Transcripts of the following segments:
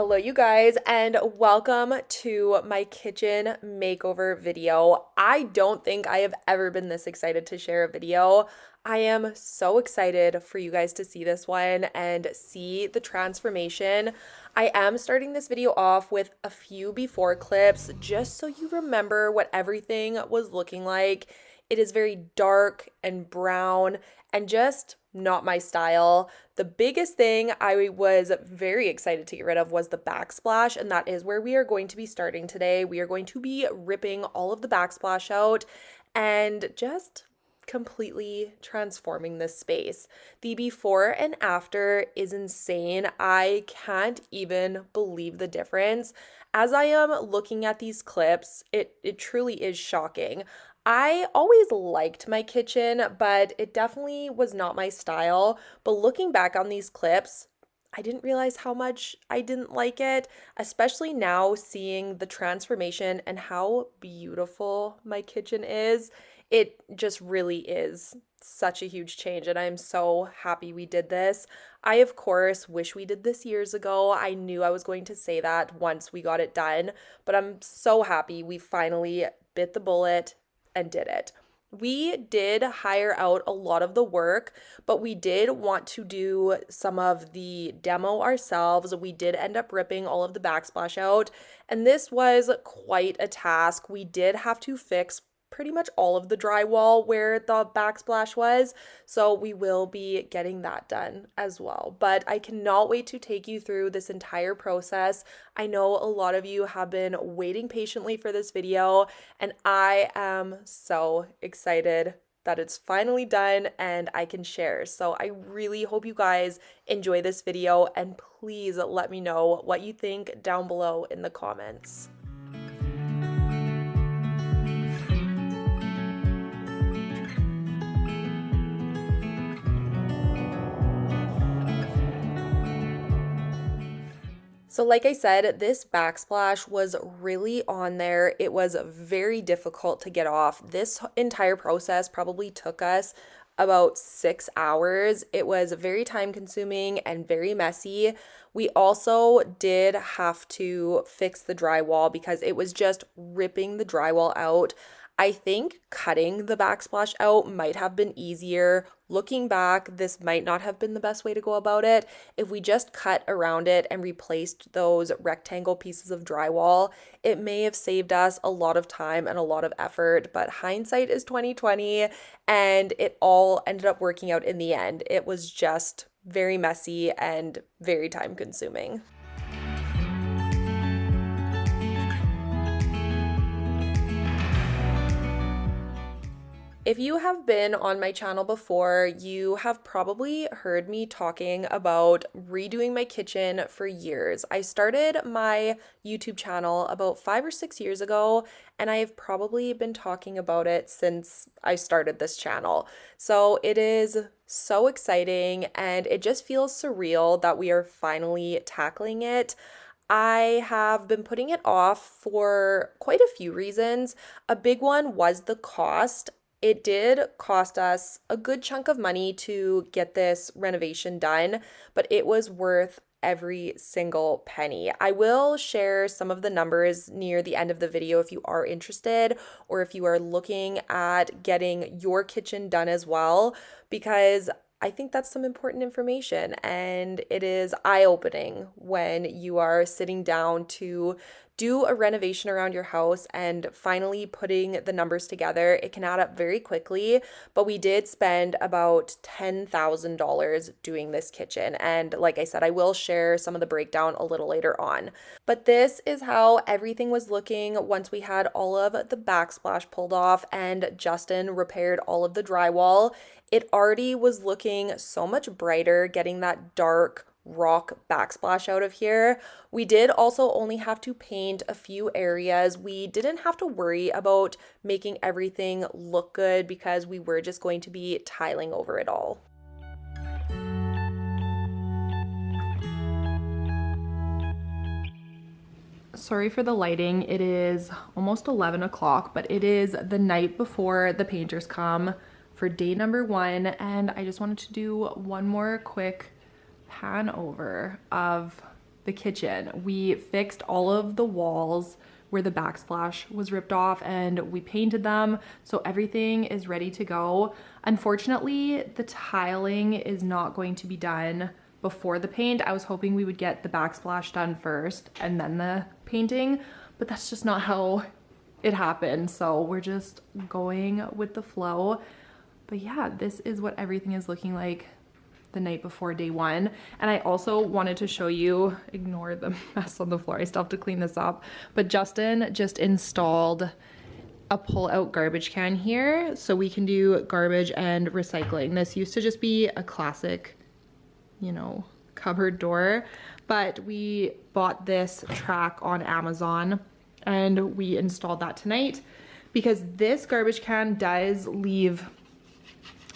Hello you guys, and welcome to my kitchen makeover video. I don't think I have ever been this excited to share a video. I am so excited for you guys to see this one and see the transformation. I am starting this video off with a few before clips just so you remember what everything was looking like. It is very dark and brown and just not my style. The biggest thing I was very excited to get rid of was the backsplash, and that is where we are going to be starting today. We are going to be ripping all of the backsplash out and just completely transforming this space. The before and after is insane. I can't even believe the difference. As I am looking at these clips, it truly is shocking. I always liked my kitchen, but it definitely was not my style. But looking back on these clips, I didn't realize how much I didn't like it, especially now seeing the transformation and how beautiful my kitchen is. It just really is such a huge change, and I'm so happy we did this. I, of course, wish we did this years ago. I knew I was going to say that once we got it done, but I'm so happy we finally bit the bullet and did it. We did hire out a lot of the work, but we did want to do some of the demo ourselves. We did end up ripping all of the backsplash out, and this was quite a task. We did have to fix pretty much all of the drywall where the backsplash was, so we will be getting that done as well. But I cannot wait to take you through this entire process. I know a lot of you have been waiting patiently for this video, and I am so excited that it's finally done and I can share. So I really hope you guys enjoy this video, and please let me know what you think down below in the comments. So like I said, this backsplash was really on there. It was very difficult to get off. This entire process probably took us about 6 hours. It was very time consuming and very messy. We also did have to fix the drywall because it was just ripping the drywall out. I think cutting the backsplash out might have been easier. Looking back, this might not have been the best way to go about it. If we just cut around it and replaced those rectangle pieces of drywall, it may have saved us a lot of time and a lot of effort, but hindsight is 2020, and it all ended up working out in the end. It was just very messy and very time consuming. If you have been on my channel before, you have probably heard me talking about redoing my kitchen for years. I started my YouTube channel about 5 or 6 years ago, and I have probably been talking about it since I started this channel. So it is so exciting, and it just feels surreal that we are finally tackling it. I have been putting it off for quite a few reasons. A big one was the cost. It did cost us a good chunk of money to get this renovation done, but it was worth every single penny. I will share some of the numbers near the end of the video if you are interested, or if you are looking at getting your kitchen done as well, because I think that's some important information, and it is eye-opening when you are sitting down to do a renovation around your house and finally putting the numbers together. It can add up very quickly, but we did spend about $10,000 doing this kitchen. And like I said, I will share some of the breakdown a little later on. But this is how everything was looking once we had all of the backsplash pulled off and Justin repaired all of the drywall. It already was looking so much brighter, getting that dark rock backsplash out of here. We did also only have to paint a few areas. We didn't have to worry about making everything look good because we were just going to be tiling over it all. Sorry for the lighting. It is almost 11 o'clock, but it is the night before the painters come for day number 1, and I just wanted to do one more quick pan over of the kitchen. We fixed all of the walls where the backsplash was ripped off and we painted them, so everything is ready to go. Unfortunately, the tiling is not going to be done before the paint. I was hoping we would get the backsplash done first and then the painting, but that's just not how it happened, so we're just going with the flow. But yeah, this is what everything is looking like the night before day one. And I also wanted to show you, ignore the mess on the floor, I still have to clean this up, but Justin just installed a pull-out garbage can here so we can do garbage and recycling. This used to just be a classic, you know, cupboard door, but we bought this track on Amazon and we installed that tonight because this garbage can does leave,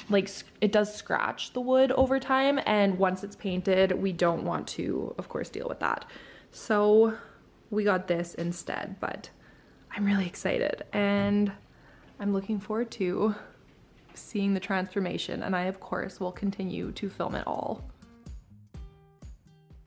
like, it does scratch the wood over time, and once it's painted, we don't want to, of course, deal with that. So we got this instead, but I'm really excited and I'm looking forward to seeing the transformation, and I, of course, will continue to film it all.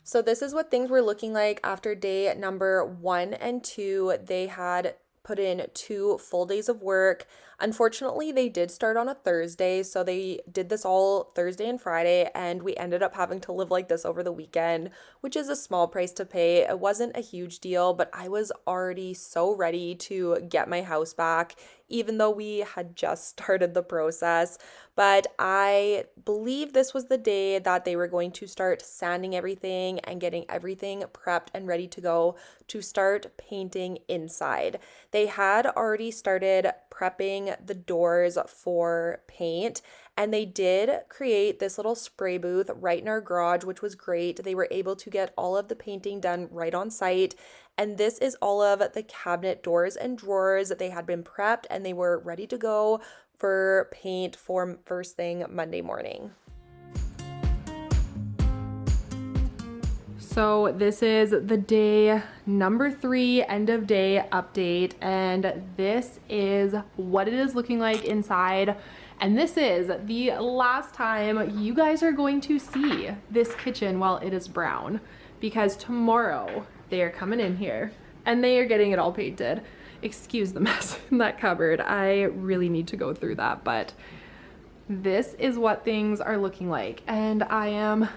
So this is what things were looking like after day number 1 and 2. They had put in 2 full days of work. Unfortunately, they did start on a Thursday, so they did this all Thursday and Friday, and we ended up having to live like this over the weekend, which is a small price to pay. It wasn't a huge deal, but I was already so ready to get my house back, even though we had just started the process. But I believe this was the day that they were going to start sanding everything and getting everything prepped and ready to go to start painting inside. They had already started prepping the doors for paint, and they did create this little spray booth right in our garage, which was great. They were able to get all of the painting done right on site. And this is all of the cabinet doors and drawers that they had been prepped and they were ready to go for paint for first thing Monday morning. So this is the day number 3 end of day update, and this is what it is looking like inside. And this is the last time you guys are going to see this kitchen while it is brown, because tomorrow they are coming in here and they are getting it all painted. Excuse the mess in that cupboard. I really need to go through that, but this is what things are looking like and I am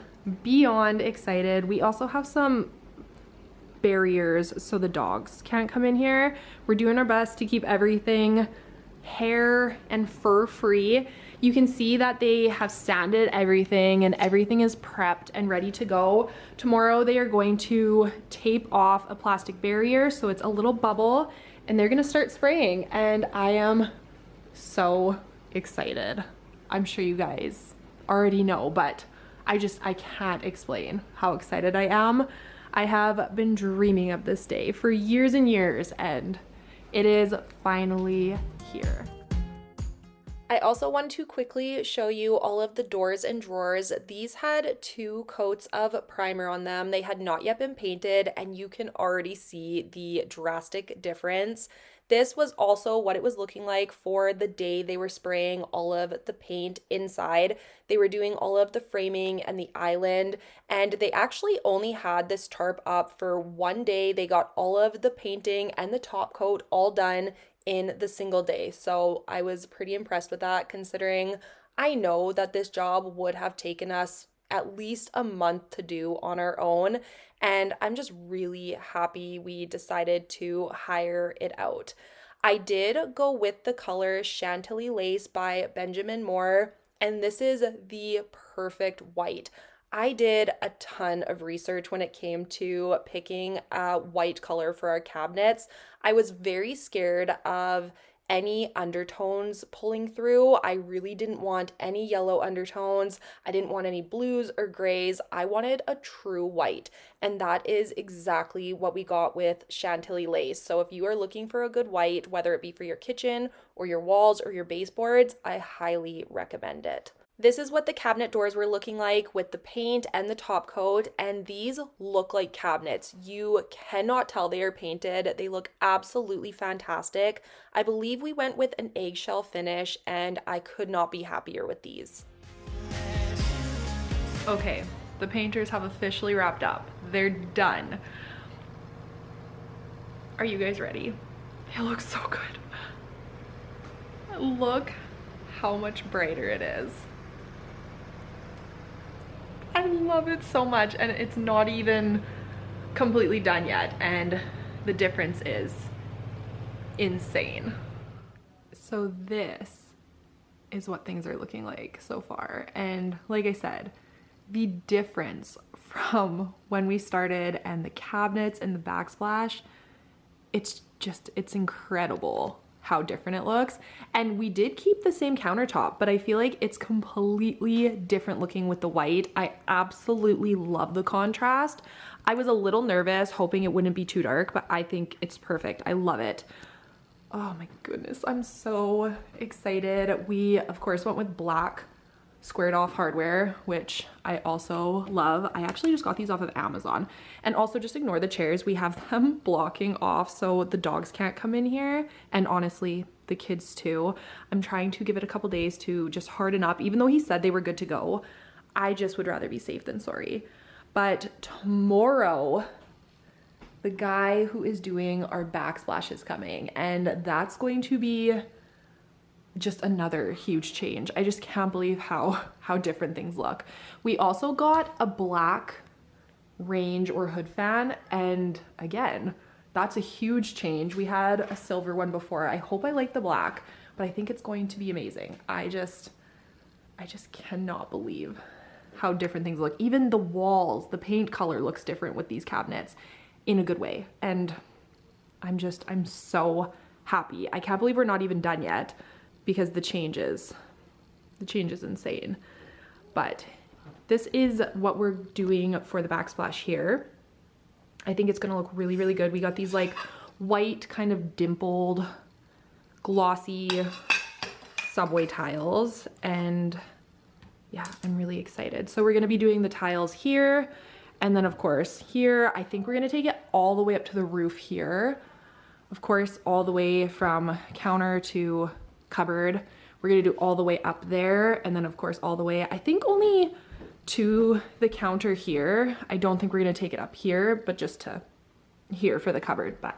beyond excited. We also have some barriers so the dogs can't come in here. We're doing our best to keep everything hair and fur free. You can see that they have sanded everything and everything is prepped and ready to go. Tomorrow they are going to tape off a plastic barrier so it's a little bubble, and they're gonna start spraying, and I am so excited. I'm sure you guys already know, but I can't explain how excited I am. I have been dreaming of this day for years and years, and it is finally here. I also want to quickly show you all of the doors and drawers. These had 2 coats of primer on them. They had not yet been painted, and you can already see the drastic difference. This was also what it was looking like for the day they were spraying all of the paint inside. They were doing all of the framing and the island, and they actually only had this tarp up for 1 day. They got all of the painting and the top coat all done in the single day. So I was pretty impressed with that, considering I know that this job would have taken us at least a month to do on our own. And I'm just really happy we decided to hire it out. I did go with the color Chantilly Lace by Benjamin Moore, and this is the perfect white. I did a ton of research when it came to picking a white color for our cabinets. I was very scared of any undertones pulling through. I really didn't want any yellow undertones. I didn't want any blues or grays. I wanted a true white, and that is exactly what we got with Chantilly Lace. So if you are looking for a good white, whether it be for your kitchen or your walls or your baseboards, I highly recommend it. This is what the cabinet doors were looking like with the paint and the top coat, and these look like cabinets. You cannot tell they are painted. They look absolutely fantastic. I believe we went with an eggshell finish, and I could not be happier with these. Okay, the painters have officially wrapped up. They're done. Are you guys ready? It looks so good. Look how much brighter it is. I love it so much, and it's not even completely done yet, and the difference is insane. So this is what things are looking like so far, and like I said, the difference from when we started and the cabinets and the backsplash, it's incredible how different it looks. And we did keep the same countertop, but I feel like it's completely different looking with the white. I absolutely love the contrast. I was a little nervous hoping it wouldn't be too dark, but I think it's perfect. I love it. Oh my goodness, I'm so excited. We of course went with black squared off hardware, which I also love. I actually just got these off of Amazon. And also just ignore the chairs. We have them blocking off so the dogs can't come in here. And honestly, the kids too. I'm trying to give it a couple days to just harden up. Even though he said they were good to go, I just would rather be safe than sorry. But tomorrow, the guy who is doing our backsplash is coming, and that's going to be just another huge change. I just can't believe how different things look. We also got a black range or hood fan, and again, that's a huge change. We had a silver one before. I hope I like the black, but I think it's going to be amazing. I just cannot believe how different things look. Even the walls, the paint color looks different with these cabinets in a good way. And I'm so happy. I can't believe we're not even done yet, because the change is insane. But this is what we're doing for the backsplash here. I think it's gonna look really, really good. We got these like white kind of dimpled, glossy subway tiles, and yeah, I'm really excited. So we're gonna be doing the tiles here, and then of course here, I think we're gonna take it all the way up to the roof here. Of course, all the way from counter to cupboard. We're gonna do all the way up there, and then of course all the way, I think only to the counter here. I don't think we're gonna take it up here, but just to here for the cupboard. But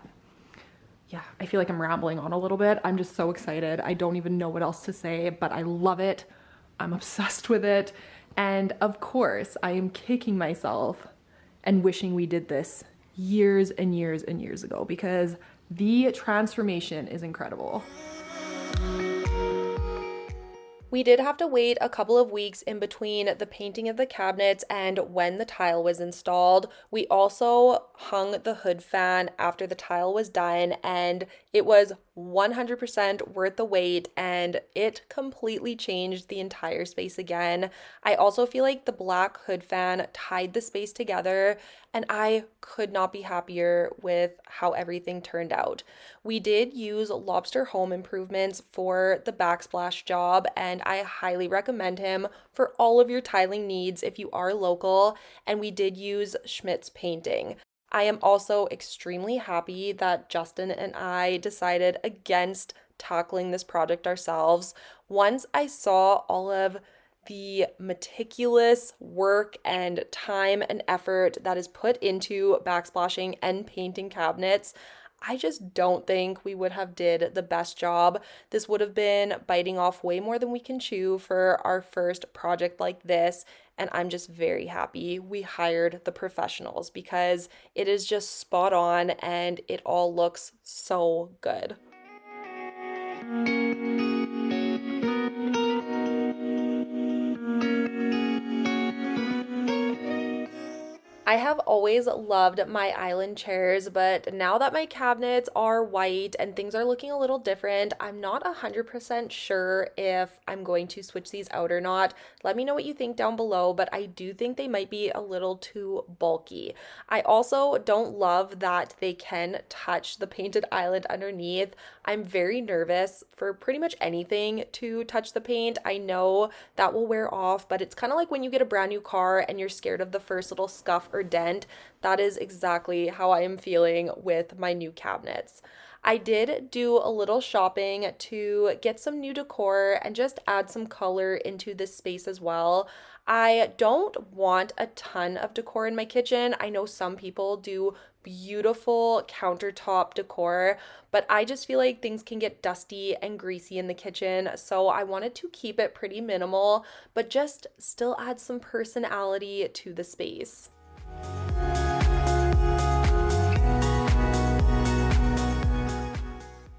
yeah, I feel like I'm rambling on a little bit. I'm just so excited. I don't even know what else to say, but I love it. I'm obsessed with it. And of course, I am kicking myself and wishing we did this years and years and years ago, because the transformation is incredible. We did have to wait a couple of weeks in between the painting of the cabinets and when the tile was installed. We also hung the hood fan after the tile was done, and it was 100% worth the wait, and it completely changed the entire space again. I also feel like the black hood fan tied the space together, and I could not be happier with how everything turned out. We did use Lobster Home Improvements for the backsplash job, and I highly recommend him for all of your tiling needs if you are local, and we did use Schmidt's Painting. I am also extremely happy that Justin and I decided against tackling this project ourselves. Once I saw all of the meticulous work and time and effort that is put into backsplashing and painting cabinets, I just don't think we would have did the best job. This would have been biting off way more than we can chew for our first project like this, and I'm just very happy we hired the professionals, because it is just spot on and it all looks so good. I have always loved my island chairs, but now that my cabinets are white and things are looking a little different, I'm not 100% sure if I'm going to switch these out or not. Let me know what you think down below, but I do think they might be a little too bulky. I also don't love that they can touch the painted island underneath. I'm very nervous for pretty much anything to touch the paint. I know that will wear off, but it's kind of like when you get a brand new car and you're scared of the first little scuff or dent. That is exactly how I am feeling with my new cabinets. I did do a little shopping to get some new decor and just add some color into this space as well. I don't want a ton of decor in my kitchen. I know some people do beautiful countertop decor, but I just feel like things can get dusty and greasy in the kitchen. So I wanted to keep it pretty minimal, but just still add some personality to the space.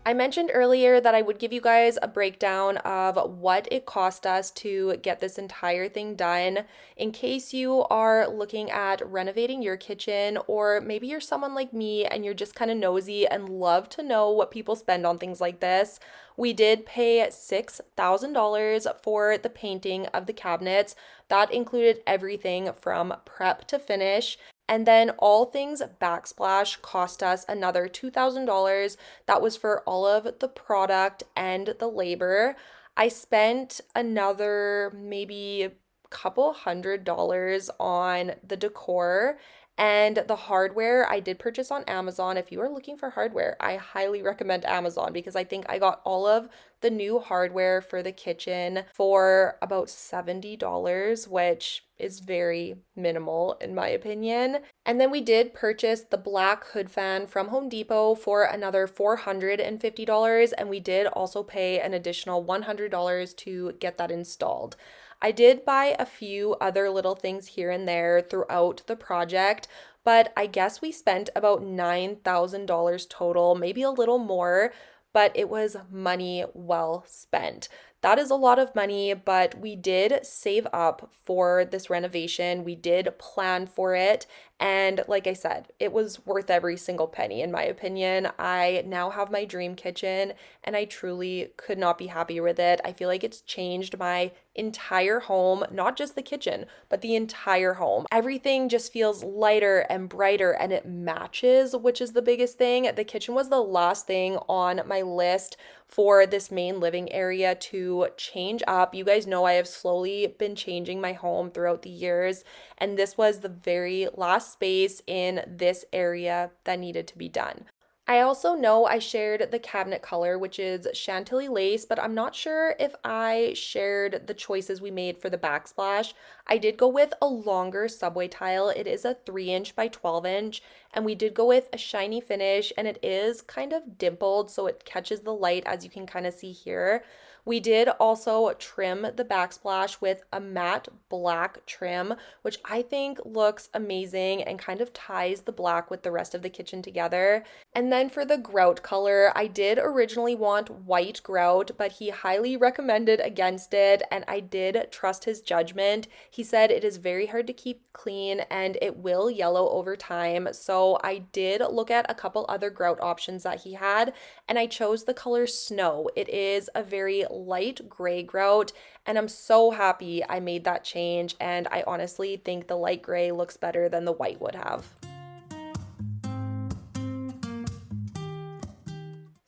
I mentioned earlier that I would give you guys a breakdown of what it cost us to get this entire thing done. In case you are looking at renovating your kitchen, or maybe you're someone like me and you're just kind of nosy and love to know what people spend on things like this. We did pay $6,000 for the painting of the cabinets. That included everything from prep to finish. And then all things Backsplash cost us another $2,000. That was for all of the product and the labor. I spent another maybe couple $100 on the decor, and the hardware I did purchase on Amazon. If you are looking for hardware, I highly recommend Amazon because I think I got all of the new hardware for the kitchen for about $70, which is very minimal in my opinion. And then we did purchase the black hood fan from Home Depot for another $450, and we did also pay an additional $100 to get that installed. I did buy a few other little things here and there throughout the project, but I guess we spent about $9,000 total, maybe a little more, but it was money well spent. That is a lot of money, but we did save up for this renovation. We did plan for it. And like I said, it was worth every single penny, in my opinion. I now have my dream kitchen, and I truly could not be happier with it. I feel like it's changed my entire home, not just the kitchen, but the entire home. Everything just feels lighter and brighter, and it matches, which is the biggest thing. The kitchen was the last thing on my list for this main living area to change up. You guys know I have slowly been changing my home throughout the years, and this was the very last space in this area that needed to be done. I also know I shared the cabinet color, which is Chantilly lace, but I'm not sure if I shared the choices we made for the backsplash. I did go with a longer subway tile. It is a 3-inch by 12-inch, and we did go with a shiny finish, and it is kind of dimpled, so it catches the light, as you can kind of see here. We did also trim the backsplash with a matte black trim, which I think looks amazing and kind of ties the black with the rest of the kitchen together. And then for the grout color, I did originally want white grout, but he highly recommended against it, and I did trust his judgment. He said it is very hard to keep clean and it will yellow over time. So I did look at a couple other grout options that he had, and I chose the color Snow. It is a very light gray grout, and I'm so happy I made that change, and I honestly think the light gray looks better than the white would have.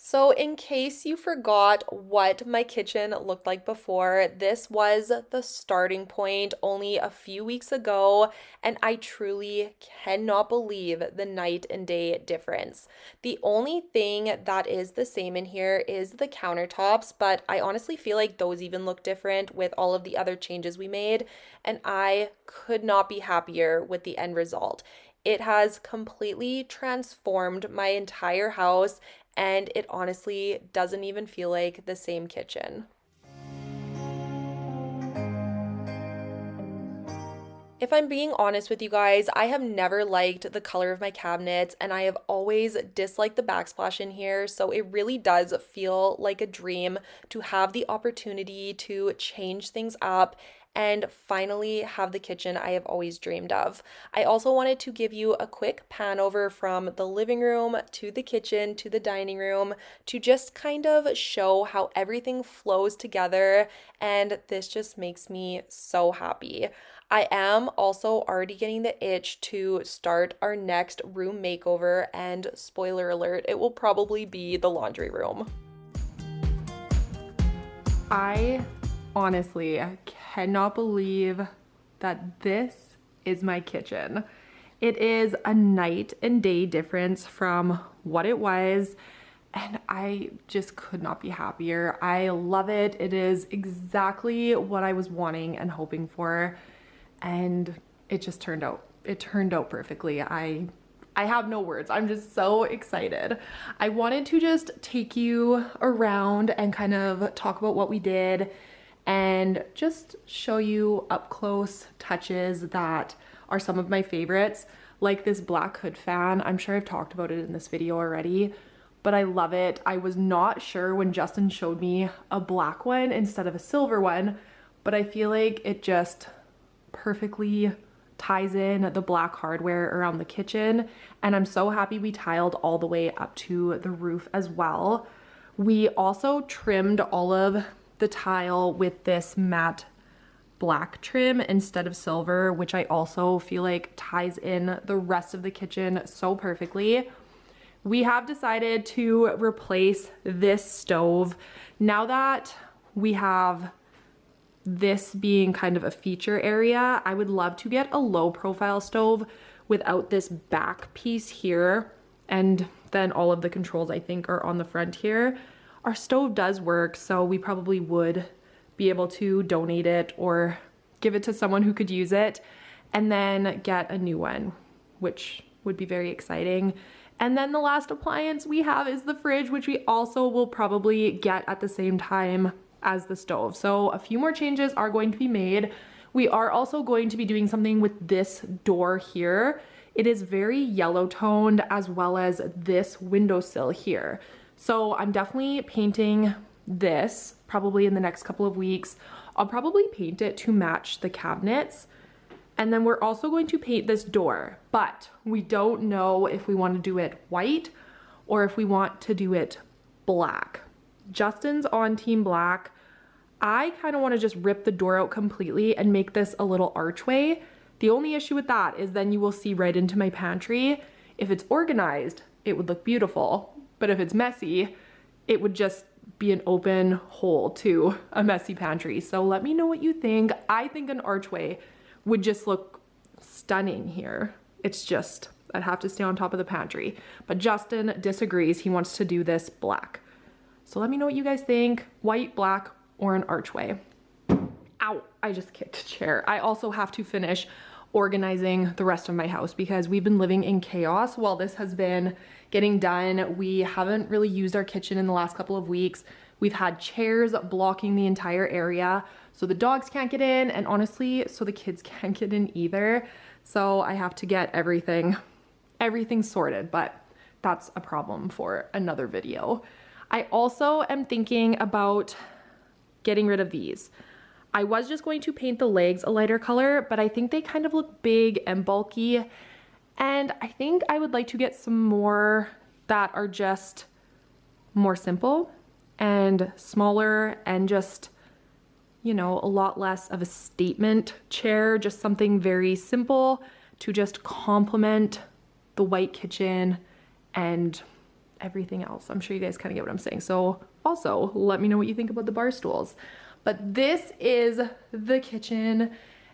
So in case you forgot what my kitchen looked like before, this was the starting point only a few weeks ago, and I truly cannot believe the night and day difference. The only thing that is the same in here is the countertops, but I honestly feel like those even look different with all of the other changes we made, and I could not be happier with the end result. It has completely transformed my entire house, and it honestly doesn't even feel like the same kitchen. If I'm being honest with you guys, I have never liked the color of my cabinets, and I have always disliked the backsplash in here, so it really does feel like a dream to have the opportunity to change things up and finally have the kitchen I have always dreamed of. I also wanted to give you a quick pan over from the living room to the kitchen to the dining room to just kind of show how everything flows together, and this just makes me so happy. I am also already getting the itch to start our next room makeover, and spoiler alert, it will probably be the laundry room. I honestly cannot believe that this is my kitchen. It is a night and day difference from what it was, and I just could not be happier. I love it. It is exactly what I was wanting and hoping for. and it just turned out, it turned out perfectly. I have no words. I'm just so excited. I wanted to just take you around and kind of talk about what we did and just show you up close touches that are some of my favorites, like this black hood fan. I'm sure I've talked about it in this video already, but I love it. I was not sure when Justin showed me a black one instead of a silver one, but I feel like it just perfectly ties in the black hardware around the kitchen. And I'm so happy we tiled all the way up to the roof as well. We also trimmed all of the tile with this matte black trim instead of silver, which I also feel like ties in the rest of the kitchen so perfectly. We have decided to replace this stove. Now that we have this being kind of a feature area, I would love to get a low profile stove without this back piece here, and then all of the controls I think are on the front here. Our stove does work, so we probably would be able to donate it or give it to someone who could use it, and then get a new one, which would be very exciting. And then the last appliance we have is the fridge, which we also will probably get at the same time as the stove. So a few more changes are going to be made. We are also going to be doing something with this door here. It is very yellow toned, as well as this windowsill here. So I'm definitely painting this probably in the next couple of weeks. I'll probably paint it to match the cabinets. And then we're also going to paint this door, but we don't know if we want to do it white or if we want to do it black. Justin's on team black. I kind of want to just rip the door out completely and make this a little archway. The only issue with that is then you will see right into my pantry. If it's organized, it would look beautiful, but if it's messy, it would just be an open hole to a messy pantry. So let me know what you think. I think an archway would just look stunning here. It's just, I'd have to stay on top of the pantry. But Justin disagrees. He wants to do this black. So let me know what you guys think. White, black, or an archway. Ow, I just kicked a chair. I also have to finish organizing the rest of my house because we've been living in chaos while this has been getting done. We haven't really used our kitchen in the last couple of weeks. We've had chairs blocking the entire area, so the dogs can't get in, and honestly, so the kids can't get in either. So I have to get everything sorted, but that's a problem for another video. I also am thinking about getting rid of these. I was just going to paint the legs a lighter color, but I think they kind of look big and bulky. And I think I would like to get some more that are just more simple and smaller and just, you know, a lot less of a statement chair, just something very simple to just complement the white kitchen and everything else. I'm sure you guys kind of get what I'm saying. So also let me know what you think about the bar stools. But this is the kitchen.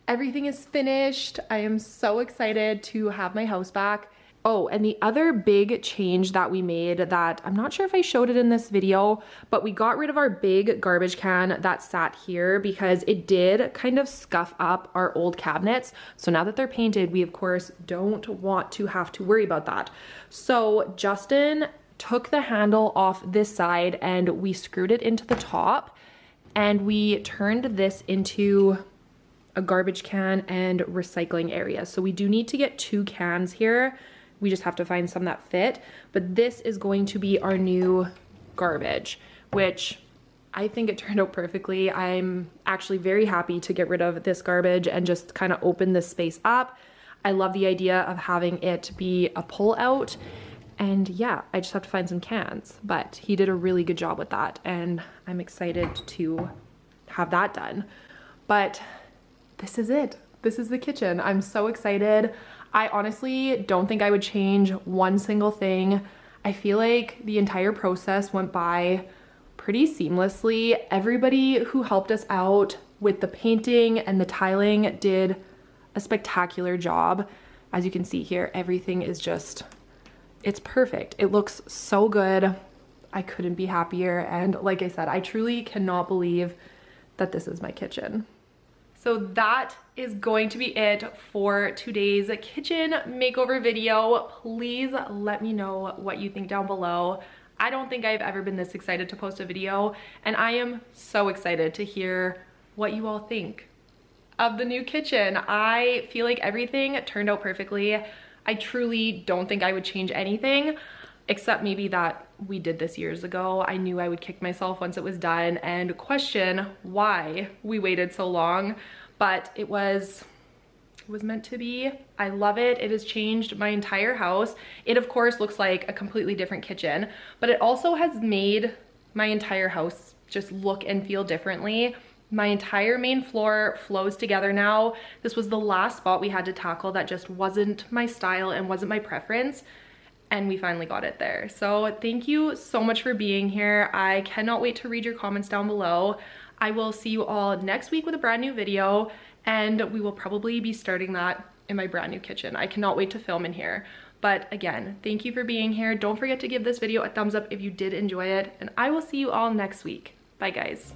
Everything is finished. I am so excited to have my house back. Oh, and the other big change that we made that I'm not sure if I showed it in this video, but we got rid of our big garbage can that sat here because it did kind of scuff up our old cabinets. So now that they're painted, we of course don't want to have to worry about that. So Justin took the handle off this side and we screwed it into the top, and we turned this into a garbage can and recycling area. So we do need to get 2 cans here. We just have to find some that fit, but this is going to be our new garbage, which I think it turned out perfectly. I'm actually very happy to get rid of this garbage and just kind of open this space up. I love the idea of having it be a pull out. And yeah, I just have to find some cans, but he did a really good job with that, and I'm excited to have that done. But this is it. This is the kitchen. I'm so excited. I honestly don't think I would change one single thing. I feel like the entire process went by pretty seamlessly. Everybody who helped us out with the painting and the tiling did a spectacular job. As you can see here, everything is just, it's perfect. It looks so good. I couldn't be happier. And like I said, I truly cannot believe that this is my kitchen. So that is going to be it for today's kitchen makeover video. Please let me know what you think down below. I don't think I've ever been this excited to post a video, and I am so excited to hear what you all think of the new kitchen. I feel like everything turned out perfectly. I truly don't think I would change anything, except maybe that we did this years ago. I knew I would kick myself once it was done and question why we waited so long, but it was meant to be. I love it. It has changed my entire house. It of course looks like a completely different kitchen, but it also has made my entire house just look and feel differently. My entire main floor flows together now. This was the last spot we had to tackle that just wasn't my style and wasn't my preference, and we finally got it there. So thank you so much for being here. I cannot wait to read your comments down below. I will see you all next week with a brand new video, and we will probably be starting that in my brand new kitchen. I cannot wait to film in here. But again, thank you for being here. Don't forget to give this video a thumbs up if you did enjoy it, and I will see you all next week. Bye guys.